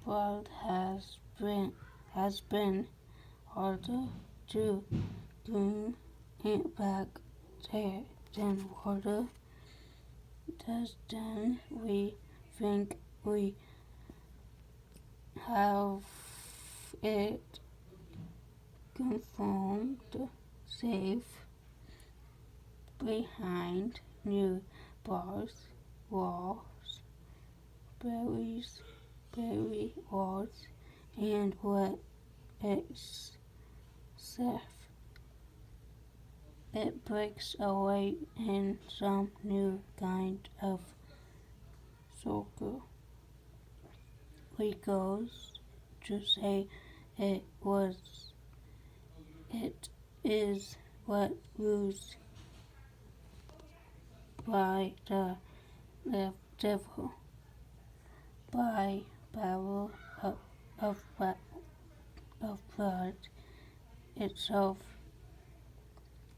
world has been harder to bring it back there than water does than we think we have it conformed safe behind new bars, walls, berry walls, and what it's safe. It breaks away in some new kind of circle. We goes to say it was, it is what was by the devil, by barrel of, of blood itself,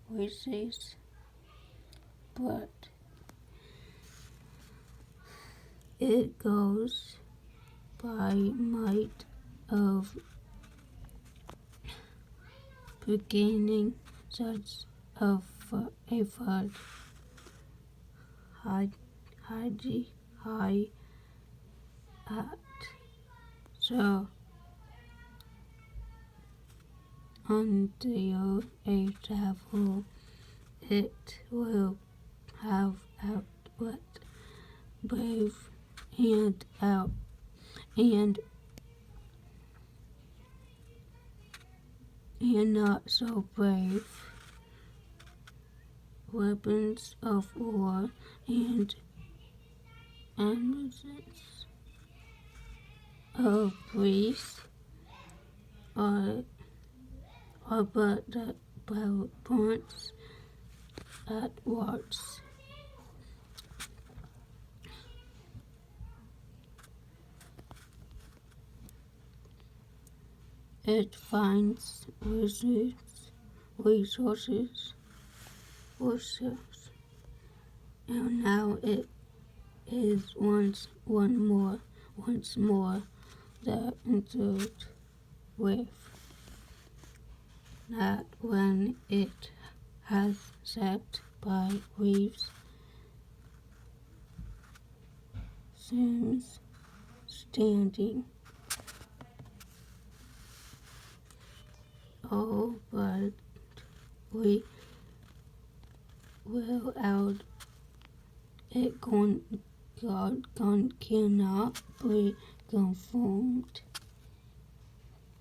which is blood. It goes by might of beginning such of a flood, high at so until a devil it will have outlet brave and out and not so brave weapons of war and ammunitions of priests are but the points at once. It finds resources, and now it is once more the entered with that when it has set by reefs seems standing. Oh, but we will out it God cannot be conformed.